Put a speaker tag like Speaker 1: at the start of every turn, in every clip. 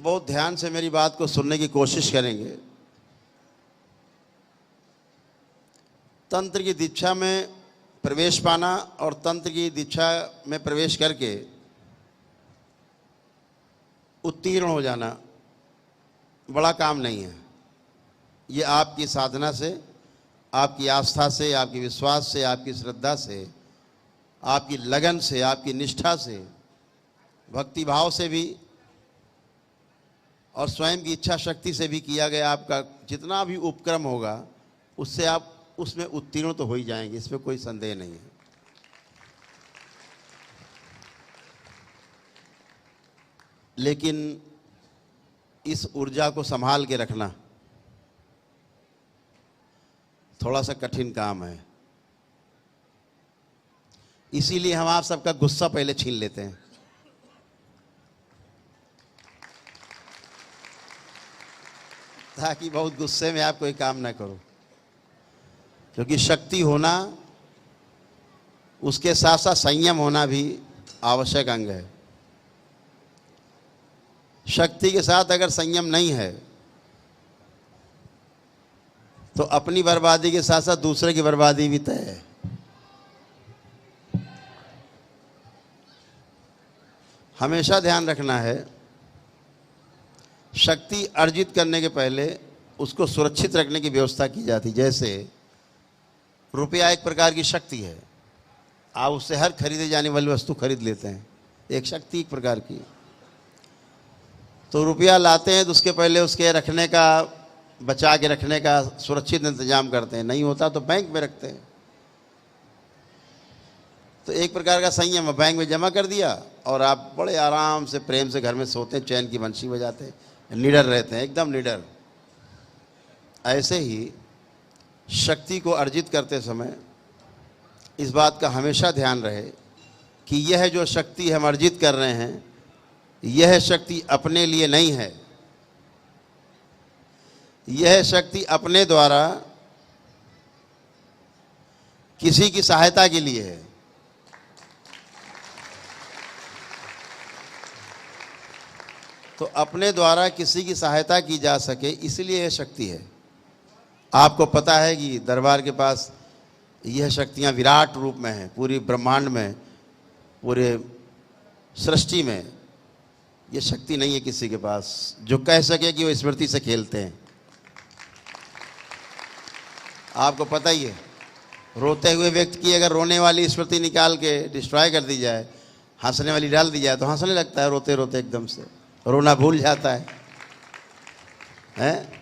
Speaker 1: बहुत ध्यान से मेरी बात को सुनने की कोशिश करेंगे। तंत्र की दीक्षा में प्रवेश पाना और तंत्र की दीक्षा में प्रवेश करके उत्तीर्ण हो जाना बड़ा काम नहीं है। ये आपकी साधना से, आपकी आस्था से, आपकी विश्वास से, आपकी श्रद्धा से, आपकी लगन से, आपकी निष्ठा से, भक्ति भाव से भी और स्वयं की इच्छा शक्ति से भी किया गया आपका जितना भी उपक्रम होगा, उससे आप उसमें उत्तीर्ण तो हो ही जाएंगे, इसमें कोई संदेह नहीं है। लेकिन इस ऊर्जा को संभाल के रखना थोड़ा सा कठिन काम है। इसीलिए हम आप सबका गुस्सा पहले छीन लेते हैं, ताकि बहुत गुस्से में आप कोई काम ना करो। क्योंकि शक्ति होना, उसके साथ साथ संयम होना भी आवश्यक अंग है। शक्ति के साथ अगर संयम नहीं है तो अपनी बर्बादी के साथ साथ दूसरे की बर्बादी भी तय है। हमेशा ध्यान रखना है, शक्ति अर्जित करने के पहले उसको सुरक्षित रखने की व्यवस्था की जाती। जैसे रुपया एक प्रकार की शक्ति है, आप उससे हर खरीदे जाने वाली वस्तु खरीद लेते हैं, एक शक्ति एक प्रकार की। तो रुपया लाते हैं तो उसके पहले उसके रखने का, बचा के रखने का सुरक्षित इंतजाम करते हैं, नहीं होता तो बैंक में रखते हैं। तो एक प्रकार का संयम है, बैंक में जमा कर दिया और आप बड़े आराम से प्रेम से घर में सोते हैं, चैन की बंशी बजाते हैं, निडर रहते हैं, एकदम निडर। ऐसे ही शक्ति को अर्जित करते समय इस बात का हमेशा ध्यान रहे कि यह जो शक्ति हम अर्जित कर रहे हैं, यह शक्ति अपने लिए नहीं है, यह शक्ति अपने द्वारा किसी की सहायता के लिए है। तो अपने द्वारा किसी की सहायता की जा सके, इसलिए यह शक्ति है। आपको पता है कि दरबार के पास यह शक्तियां विराट रूप में हैं, पूरी ब्रह्मांड में, पूरे सृष्टि में ये शक्ति नहीं है किसी के पास जो कह सके कि वो स्मृति से खेलते हैं। आपको पता ही है, रोते हुए व्यक्ति की अगर रोने वाली स्मृति निकाल के डिस्ट्रॉय कर दी जाए, हंसने वाली डाल दी जाए तो हंसने लगता है, रोते रोते एकदम से रोना भूल जाता है, हैं?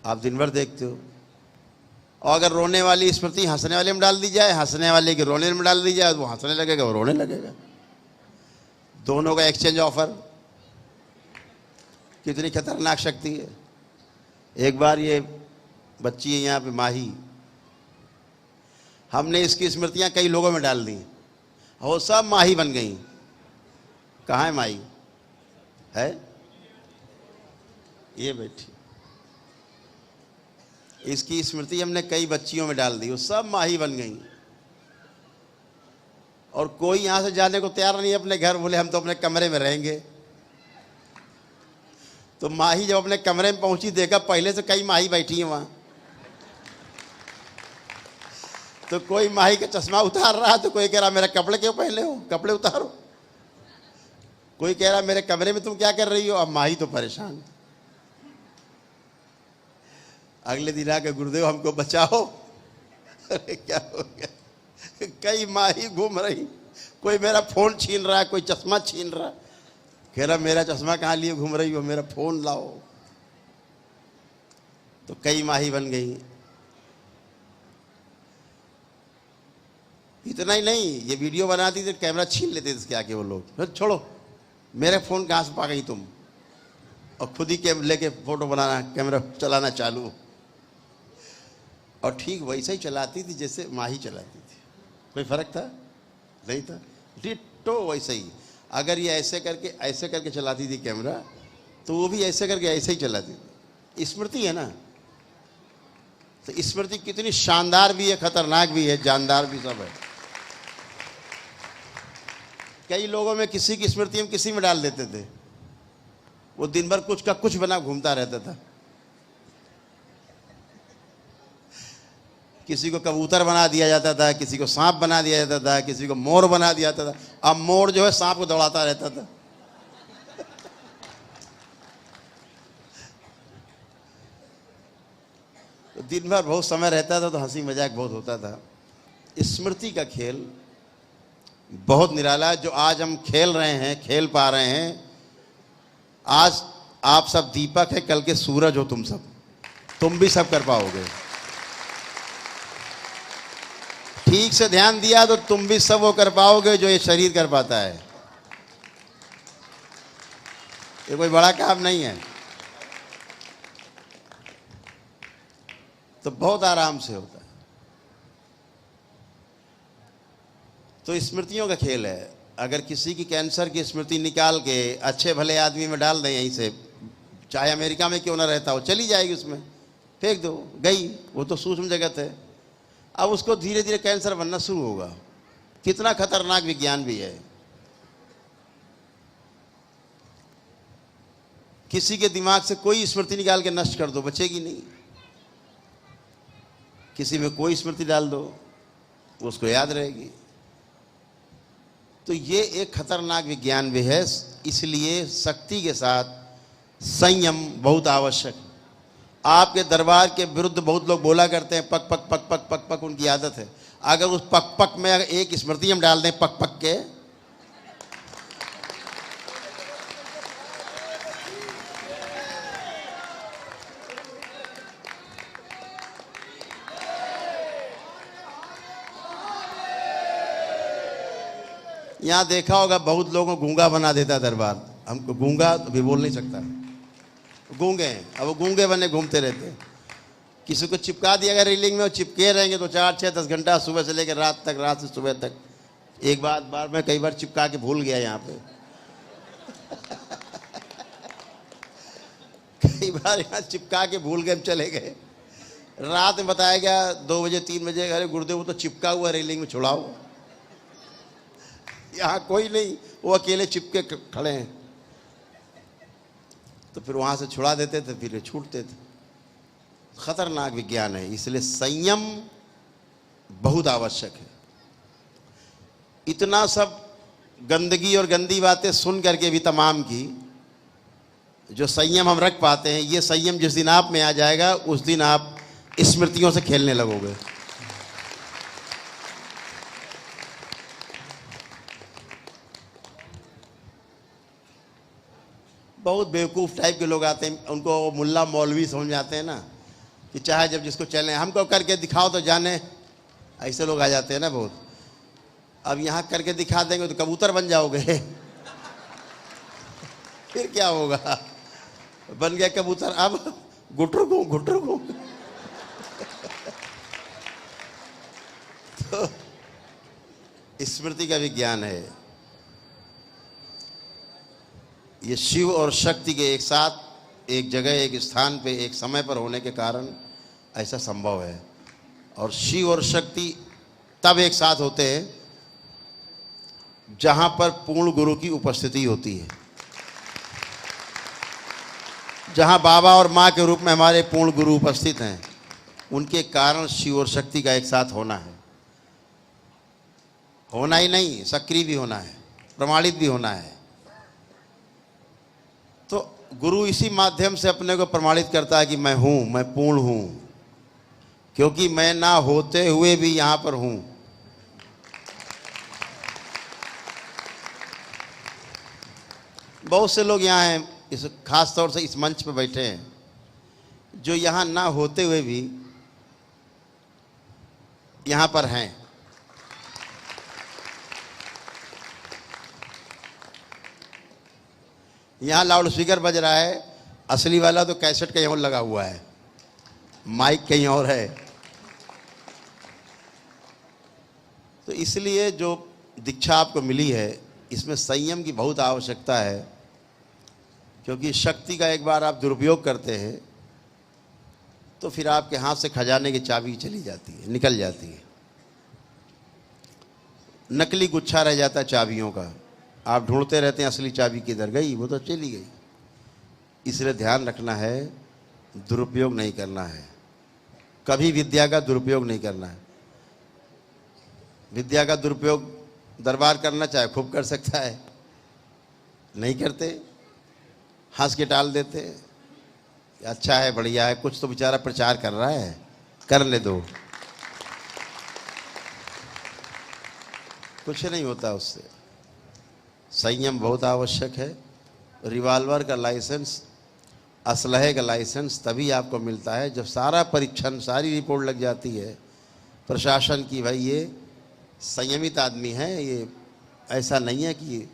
Speaker 1: आप दिन भर देखते हो। और अगर रोने वाली स्मृति हंसने वाले में डाल दी जाए, हंसने वाले के रोने में डाल दी जाए, तो वो हंसने लगेगा, वो रोने लगेगा। दोनों का एक्सचेंज ऑफर, कितनी खतरनाक शक्ति है। एक बार ये बच्ची है यहाँ पे माही, हमने इसकी स्मृतियाँ कई लोगों में डाल दी, वो सब माही बन गई। कहाँ है माही? है ये बैठी। इसकी स्मृति हमने कई बच्चियों में डाल दी, वो सब माही बन गई। और कोई यहां से जाने को तैयार नहीं है अपने घर, बोले हम तो अपने कमरे में रहेंगे। तो माही जब अपने कमरे में पहुंची, देखा पहले से कई माही बैठी हैं वहां। तो कोई माही का चश्मा उतार रहा, तो कोई कह रहा मेरा कपड़े क्यों पहने हो, कपड़े उतारो। कोई कह रहा मेरे कमरे में तुम क्या कर रही हो। अब माही तो परेशान। अगले दिन आके गुरुदेव हमको बचाओ। अरे क्या हो गया? कई माही घूम रही, कोई मेरा फोन छीन रहा है, कोई चश्मा छीन रहा। कह रहा मेरा चश्मा कहाँ लिए घूम रही हो, मेरा फोन लाओ। तो कई माही बन गई। इतना ही नहीं, ये वीडियो बनाती थी, कैमरा छीन लेते थे आके वो लोग। छोड़ो, मेरे फोन कहाँ से पा गई तुम, और खुद ही लेके फोटो बनाना, कैमरा चलाना चालू। और ठीक वैसे ही चलाती थी जैसे माही चलाती थी। कोई फर्क था? नहीं था, डिट्टो वैसे ही। अगर ये ऐसे करके चलाती थी कैमरा, तो वो भी ऐसे करके ऐसे ही चलाती थी। स्मृति है ना, तो स्मृति कितनी शानदार भी है, खतरनाक भी है, जानदार भी सब है। कई लोगों में किसी की स्मृति हम किसी में डाल देते थे, वो दिन भर कुछ का कुछ बना घूमता रहता था। किसी को कबूतर बना दिया जाता था, किसी को सांप बना दिया जाता था, किसी को मोर बना दिया जाता था। अब मोर जो है सांप को दौड़ाता रहता था। तो दिन भर बहुत समय रहता था तो हंसी मजाक बहुत होता था। स्मृति का खेल बहुत निराला है जो आज हम खेल रहे हैं, खेल पा रहे हैं। आज आप सब दीपक है, कल के सूरज हो तुम सब, तुम भी सब कर पाओगे। ठीक से ध्यान दिया तो तुम भी सब वो कर पाओगे जो ये शरीर कर पाता है। ये कोई बड़ा काम नहीं है। तो बहुत आराम से होता है। तो स्मृतियों का खेल है। अगर किसी की कैंसर की स्मृति निकाल के अच्छे भले आदमी में डाल दें यहीं से, चाहे अमेरिका में क्यों ना रहता हो, चली जाएगी उसमें, फेंक दो, गई। वो तो सूक्ष्म जगत है। अब उसको धीरे धीरे कैंसर बनना शुरू होगा। कितना खतरनाक विज्ञान भी है। किसी के दिमाग से कोई स्मृति निकाल के नष्ट कर दो, बचेगी नहीं। किसी में कोई स्मृति डाल दो, उसको याद रहेगी। तो ये एक खतरनाक विज्ञान भी है। इसलिए शक्ति के साथ संयम बहुत आवश्यक है। आपके दरबार के विरुद्ध बहुत लोग बोला करते हैं, पक पक पक पक पक पक, उनकी आदत है। अगर उस पक पक में अगर एक स्मृति हम डाल दें पक पक के, यहां देखा होगा बहुत लोगों को गूंगा बना देता है दरबार। हमको गूंगा तो भी बोल नहीं सकता, गूंगे हैं। अब वो गूंगे बने घूमते रहते हैं। किसी को चिपका दिया अगर रेलिंग में, वो चिपके रहेंगे तो 4, 6, 10 घंटा, सुबह से लेकर रात तक, रात से सुबह तक। एक बार मैं कई बार चिपका के भूल गया यहाँ पे। कई बार यहाँ चिपका के भूल गए, चले गए। रात में बताया गया 2 बजे 3 बजे, अरे गुरुदेव वो तो चिपका हुआ रेलिंग में, छुड़ाओ। यहाँ कोई नहीं, वो अकेले चिपके खड़े हैं। तो फिर वहां से छुड़ा देते थे, फिर छूटते थे। खतरनाक विज्ञान है। इसलिए संयम बहुत आवश्यक है। इतना सब गंदगी और गंदी बातें सुन करके भी तमाम की, जो संयम हम रख पाते हैं, ये संयम जिस दिन आप में आ जाएगा उस दिन आप स्मृतियों से खेलने लगोगे। बहुत बेवकूफ़ टाइप के लोग आते हैं, उनको मुल्ला मौलवी समझ जाते हैं ना, कि चाहे जब जिसको चले, हमको करके दिखाओ तो जाने। ऐसे लोग आ जाते हैं ना बहुत। अब यहाँ करके दिखा देंगे तो कबूतर बन जाओगे। फिर क्या होगा? बन गया कबूतर, अब घुटर घूं। तो स्मृति का विज्ञान है। ये शिव और शक्ति के एक साथ, एक जगह, एक स्थान पे, एक समय पर होने के कारण ऐसा संभव है। और शिव और शक्ति तब एक साथ होते हैं जहां पर पूर्ण गुरु की उपस्थिति होती है। जहां बाबा और माँ के रूप में हमारे पूर्ण गुरु उपस्थित हैं, उनके कारण शिव और शक्ति का एक साथ होना है। होना ही नहीं, सक्रिय भी होना है, प्रमाणित भी होना है। तो गुरु इसी माध्यम से अपने को प्रमाणित करता है कि मैं हूं, मैं पूर्ण हूं, क्योंकि मैं ना होते हुए भी यहां पर हूं। बहुत से लोग यहाँ हैं, इस खास तौर से इस मंच पर बैठे हैं, जो यहाँ ना होते हुए भी यहाँ पर हैं। यहाँ लाउड स्पीकर बज रहा है, असली वाला तो कैसेट कहीं और लगा हुआ है, माइक कहीं और है। तो इसलिए जो दीक्षा आपको मिली है, इसमें संयम की बहुत आवश्यकता है, क्योंकि शक्ति का एक बार आप दुरुपयोग करते हैं तो फिर आपके हाथ से खजाने की चाबी चली जाती है, निकल जाती है। नकली गुच्छा रह जाता है चाबियों का। आप ढूंढते रहते हैं असली चाबी किधर गई, वो तो चली गई। इसलिए ध्यान रखना है, दुरुपयोग नहीं करना है, कभी विद्या का दुरुपयोग नहीं करना है। विद्या का दुरुपयोग दरबार करना चाहे खूब कर सकता है, नहीं करते, हंस के टाल देते, अच्छा है, बढ़िया है, कुछ तो बेचारा प्रचार कर रहा है, करने दो, कुछ नहीं होता उससे। संयम बहुत आवश्यक है। रिवॉल्वर का लाइसेंस, असलहे का लाइसेंस तभी आपको मिलता है जब सारा परीक्षण, सारी रिपोर्ट लग जाती है प्रशासन की, भाई ये संयमित आदमी है, ये ऐसा नहीं है कि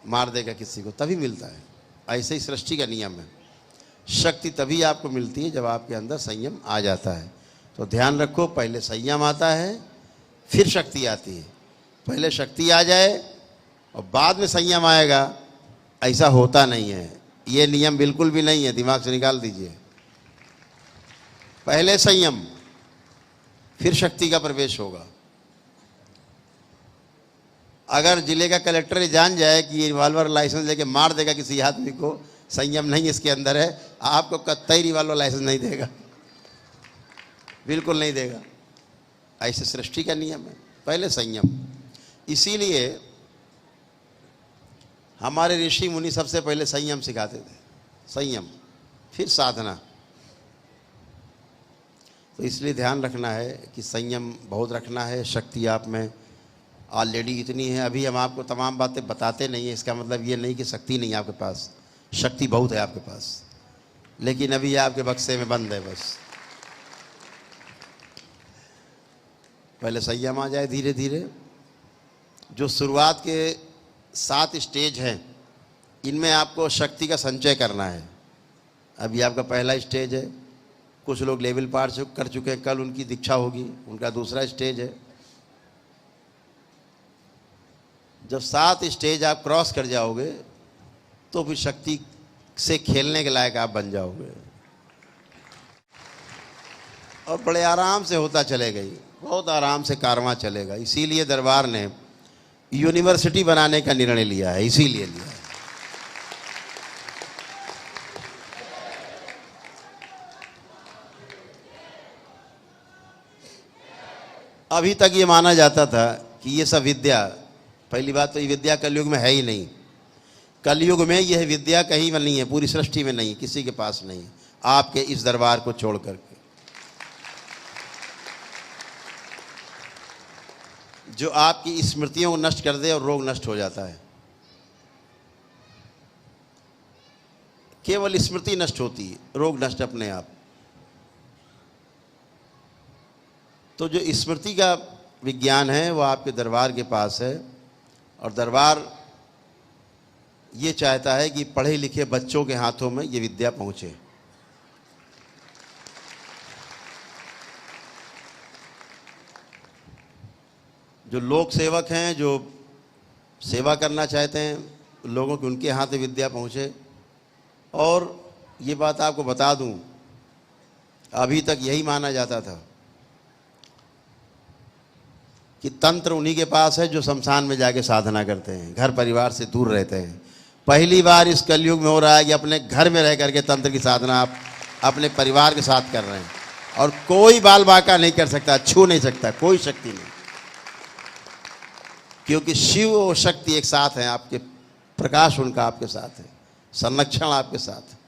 Speaker 1: मार देगा किसी को, तभी मिलता है। ऐसे ही सृष्टि का नियम है। शक्ति तभी आपको मिलती है जब आपके अंदर संयम आ जाता है। तो ध्यान रखो, पहले संयम आता है फिर शक्ति आती है। पहले शक्ति आ जाए और बाद में संयम आएगा, ऐसा होता नहीं है। ये नियम बिल्कुल भी नहीं है, दिमाग से निकाल दीजिए। पहले संयम फिर शक्ति का प्रवेश होगा। अगर जिले का कलेक्टर जान जाए कि ये रिवॉल्वर लाइसेंस लेके मार देगा किसी आदमी को, संयम नहीं इसके अंदर है, आपको कतई रिवॉल्वर लाइसेंस नहीं देगा, बिल्कुल नहीं देगा। ऐसे सृष्टि का नियम है, पहले संयम। इसीलिए हमारे ऋषि मुनि सबसे पहले संयम सिखाते थे, संयम फिर साधना। तो इसलिए ध्यान रखना है कि संयम बहुत रखना है। शक्ति आप में ऑलरेडी इतनी है, अभी हम आपको तमाम बातें बताते नहीं हैं, इसका मतलब ये नहीं कि शक्ति नहीं है आपके पास, शक्ति बहुत है आपके पास, लेकिन अभी आपके बक्से में बंद है बस। पहले संयम आ जाए धीरे धीरे। जो शुरुआत के 7 स्टेज हैं, इनमें आपको शक्ति का संचय करना है। अभी आपका पहला स्टेज है, कुछ लोग लेवल पार कर चुके हैं, कल उनकी दीक्षा होगी, उनका दूसरा स्टेज है। जब 7 स्टेज आप क्रॉस कर जाओगे तो फिर शक्ति से खेलने के लायक आप बन जाओगे और बड़े आराम से होता चलेगा, बहुत आराम से कारवां चलेगा। इसीलिए दरबार ने यूनिवर्सिटी बनाने का निर्णय लिया है, इसीलिए लिया है। अभी तक ये माना जाता था कि ये सब विद्या, पहली बात तो ये विद्या कलयुग में है ही नहीं। कलयुग में यह विद्या कहीं में नहीं है, पूरी सृष्टि में नहीं, किसी के पास नहीं है, आपके इस दरबार को छोड़ करके। जो आपकी स्मृतियों को नष्ट कर दे और रोग नष्ट हो जाता है। केवल स्मृति नष्ट होती है, रोग नष्ट अपने आप। तो जो स्मृति का विज्ञान है वो आपके दरबार के पास है, और दरबार ये चाहता है कि पढ़े लिखे बच्चों के हाथों में ये विद्या पहुंचे। जो लोक सेवक हैं, जो सेवा करना चाहते हैं लोगों की, उनके हाथ में विद्या पहुंचे। और ये बात आपको बता दूं, अभी तक यही माना जाता था कि तंत्र उन्हीं के पास है जो शमशान में जाके साधना करते हैं, घर परिवार से दूर रहते हैं। पहली बार इस कलयुग में हो रहा है कि अपने घर में रह करके तंत्र की साधना आप अपने परिवार के साथ कर रहे हैं, और कोई बाल बाका नहीं कर सकता, छू नहीं सकता, कोई शक्ति नहीं, क्योंकि शिव और शक्ति एक साथ हैं, आपके प्रकाश उनका आपके साथ है, संरक्षण आपके साथ है।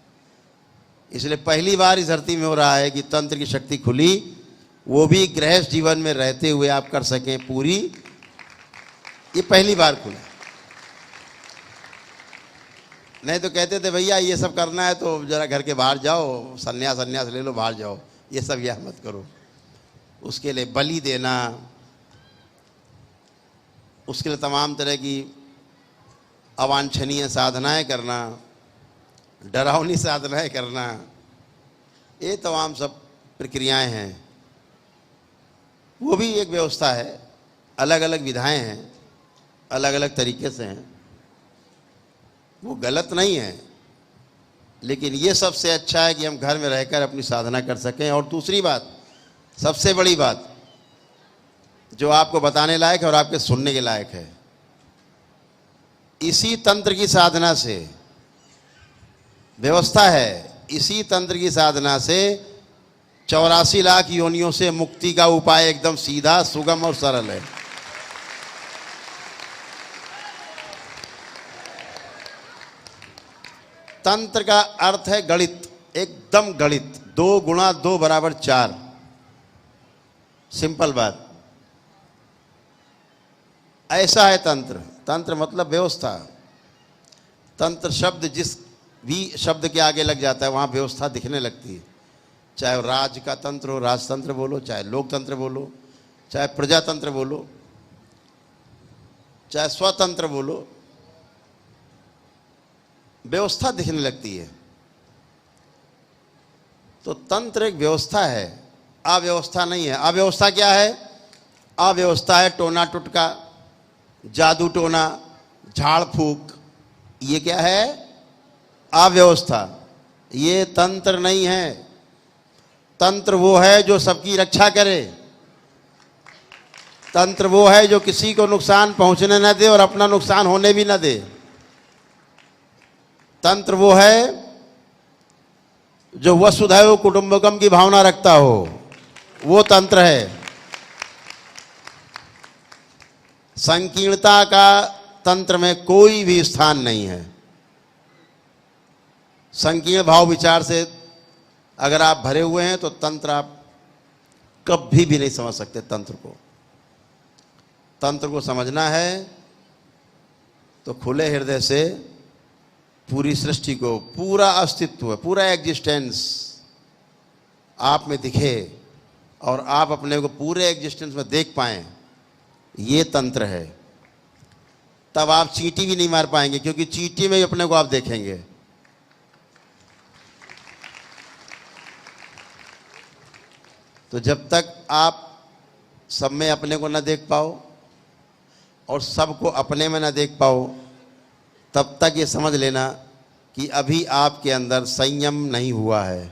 Speaker 1: इसलिए पहली बार इस धरती में हो रहा है कि तंत्र की शक्ति खुली, वो भी गृहस्थ जीवन में रहते हुए आप कर सकें पूरी, ये पहली बार खुला। नहीं तो कहते थे भैया ये सब करना है तो जरा घर के बाहर जाओ, सन्यास ले लो, बाहर जाओ, ये सब यह मत करो। उसके लिए बलि देना, उसके लिए तमाम तरह की अवांछनीय साधनाएं करना, डरावनी साधनाएं करना, ये तमाम सब प्रक्रियाएं हैं। वो भी एक व्यवस्था है, अलग अलग विधाएं हैं, अलग अलग तरीके से हैं, वो गलत नहीं है, लेकिन ये सबसे अच्छा है कि हम घर में रहकर अपनी साधना कर सकें। और दूसरी बात, सबसे बड़ी बात जो आपको बताने लायक है और आपके सुनने के लायक है, इसी तंत्र की साधना से व्यवस्था है। इसी तंत्र की साधना से 84 लाख योनियों से मुक्ति का उपाय एकदम सीधा, सुगम और सरल है। तंत्र का अर्थ है गणित, एकदम गणित। 2 गुणा 2 बराबर 4, सिंपल बात। ऐसा है तंत्र। तंत्र मतलब व्यवस्था। तंत्र शब्द जिस भी शब्द के आगे लग जाता है वहाँ व्यवस्था दिखने लगती है। चाहे राज का तंत्र हो, राजतंत्र बोलो, चाहे लोकतंत्र बोलो, चाहे प्रजातंत्र बोलो, चाहे स्वतंत्र बोलो, व्यवस्था दिखने लगती है। तो तंत्र एक व्यवस्था है, अव्यवस्था नहीं है। अव्यवस्था क्या है? अव्यवस्था है टोना टुटका, जादू टोना, झाड़ फूक। ये क्या है? अव्यवस्था। ये तंत्र नहीं है। तंत्र वो है जो सबकी रक्षा करे। तंत्र वो है जो किसी को नुकसान पहुंचने न दे और अपना नुकसान होने भी न दे। तंत्र वो है जो वसुधैव कुटुंबकम की भावना रखता हो, वो तंत्र है। संकीर्णता का तंत्र में कोई भी स्थान नहीं है। संकीर्ण भाव विचार से अगर आप भरे हुए हैं तो तंत्र आप कभी भी नहीं समझ सकते। तंत्र को समझना है तो खुले हृदय से पूरी सृष्टि को, पूरा अस्तित्व, पूरा एग्जिस्टेंस आप में दिखे और आप अपने को पूरे एग्जिस्टेंस में देख पाएं, ये तंत्र है। तब आप चींटी भी नहीं मार पाएंगे, क्योंकि चींटी में ही अपने को आप देखेंगे। तो जब तक आप सब में अपने को न देख पाओ और सबको अपने में न देख पाओ, तब तक ये समझ लेना कि अभी आपके अंदर संयम नहीं हुआ है।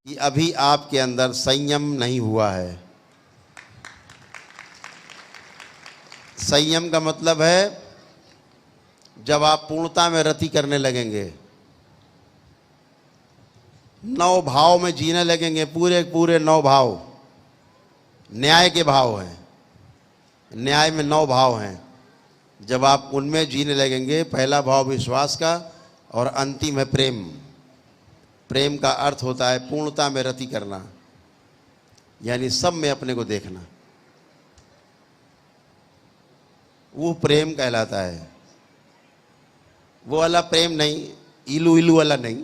Speaker 1: कि अभी आपके अंदर संयम नहीं हुआ है। संयम का मतलब है जब आप पूर्णता में रति करने लगेंगे, 9 भाव में जीने लगेंगे, पूरे पूरे 9 भाव न्याय के भाव हैं। न्याय में 9 भाव हैं। जब आप उनमें जीने लगेंगे, पहला भाव विश्वास का और अंतिम है प्रेम। प्रेम का अर्थ होता है पूर्णता में रति करना, यानी सब में अपने को देखना। वो प्रेम कहलाता है। वो वाला प्रेम नहीं, इलू इलू वाला नहीं।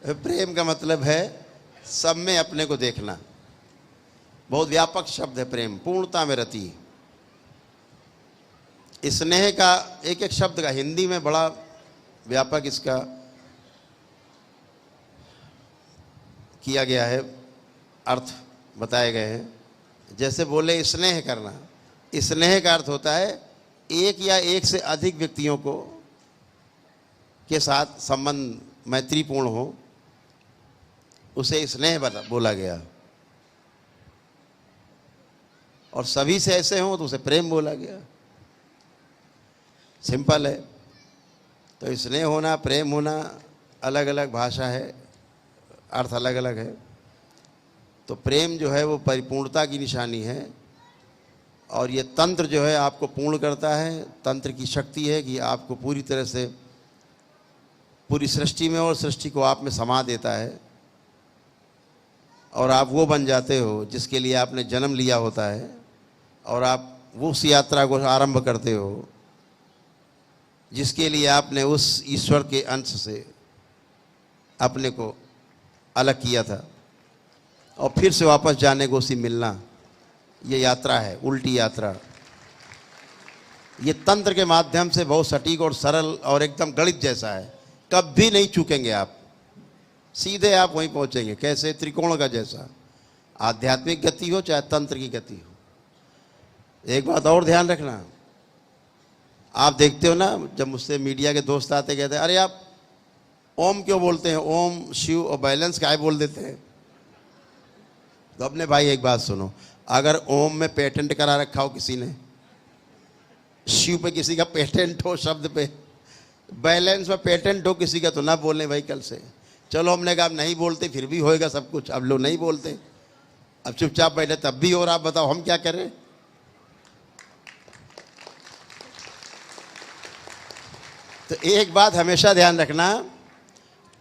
Speaker 1: प्रेम का मतलब है सब में अपने को देखना। बहुत व्यापक शब्द है प्रेम, पूर्णता में रति। स्नेह का एक एक शब्द का हिंदी में बड़ा व्यापक इसका किया गया है, अर्थ बताए गए हैं। जैसे बोले स्नेह करना, स्नेह का अर्थ होता है एक या एक से अधिक व्यक्तियों को के साथ संबंध मैत्रीपूर्ण हो, उसे स्नेह बोला गया। और सभी से ऐसे हो तो उसे प्रेम बोला गया। सिंपल है। तो स्नेह होना, प्रेम होना अलग अलग भाषा है, अर्थ अलग अलग है। तो प्रेम जो है वो परिपूर्णता की निशानी है, और ये तंत्र जो है आपको पूर्ण करता है। तंत्र की शक्ति है कि आपको पूरी तरह से पूरी सृष्टि में और सृष्टि को आप में समा देता है, और आप वो बन जाते हो जिसके लिए आपने जन्म लिया होता है, और आप वो उस यात्रा को आरंभ करते हो जिसके लिए आपने उस ईश्वर के अंश से अपने को अलग किया था, और फिर से वापस जाने को उसी मिलना। ये यात्रा है, उल्टी यात्रा। ये तंत्र के माध्यम से बहुत सटीक और सरल और एकदम गणित जैसा है। कभी नहीं चूकेंगे आप, सीधे आप वहीं पहुंचेंगे। कैसे? त्रिकोण का जैसा। आध्यात्मिक गति हो चाहे तंत्र की गति हो। एक बात और ध्यान रखना, आप देखते हो ना, जब मुझसे मीडिया के दोस्त आते कहते हैं अरे आप ओम क्यों बोलते हैं, ओम शिव और बैलेंस काय बोल देते हैं। तो अपने भाई एक बात सुनो, अगर ओम में पेटेंट करा रखा हो किसी ने, शिव पे किसी का पेटेंट हो, शब्द पे बैलेंस में पेटेंट हो किसी का, तो ना बोलें भाई कल से। चलो हमने कहा नहीं बोलते, फिर भी होएगा सब कुछ। अब लोग नहीं बोलते, अब चुपचाप बैठे तब भी हो रहा। आप बताओ हम क्या करें। तो एक बात हमेशा ध्यान रखना,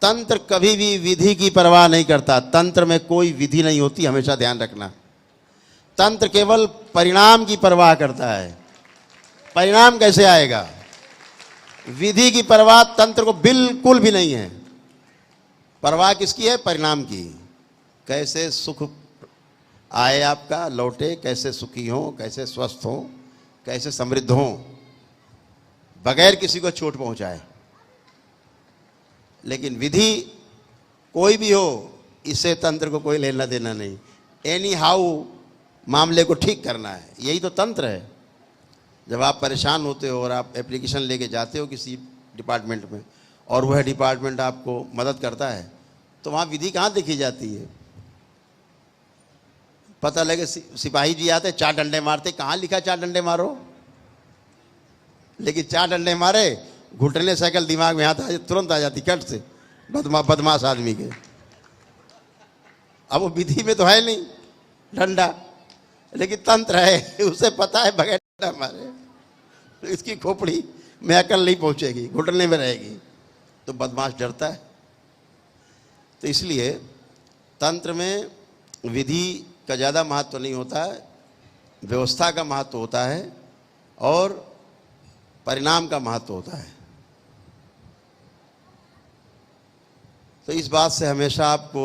Speaker 1: तंत्र कभी भी विधि की परवाह नहीं करता। तंत्र में कोई विधि नहीं होती, हमेशा ध्यान रखना। तंत्र केवल परिणाम की परवाह करता है। परिणाम कैसे आएगा? विधि की परवाह तंत्र को बिल्कुल भी नहीं है। परवाह किसकी है? परिणाम की। कैसे सुख आए आपका, लौटे, कैसे सुखी हो, कैसे स्वस्थ हो, कैसे समृद्ध हो, बगैर किसी को चोट पहुंचाए। लेकिन विधि कोई भी हो, इससे तंत्र को कोई लेना देना नहीं। एनी हाउ मामले को ठीक करना है, यही तो तंत्र है। जब आप परेशान होते हो और आप एप्लीकेशन लेके जाते हो किसी डिपार्टमेंट में और वह डिपार्टमेंट आपको मदद करता है, तो वहाँ विधि कहाँ देखी जाती है? पता लगे सिपाही जी आते 4 डंडे मारते, कहाँ लिखा 4 डंडे मारो? लेकिन 4 डंडे मारे, घुटने साइकिल दिमाग में आता है, तुरंत आ जाती कट से बदमाश आदमी के। अब वो विधि में तो है नहीं डंडा, लेकिन तंत्र है, उसे पता है बगैर डंडा मारे इसकी खोपड़ी में अकल नहीं पहुंचेगी, घुटने में रहेगी, तो बदमाश डरता है। तो इसलिए तंत्र में विधि का ज़्यादा महत्व नहीं होता है, व्यवस्था का महत्व होता है और परिणाम का महत्व होता है। तो इस बात से हमेशा आपको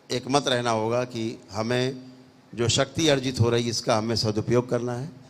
Speaker 1: एकमत रहना होगा कि हमें जो शक्ति अर्जित हो रही है इसका हमें सदुपयोग करना है।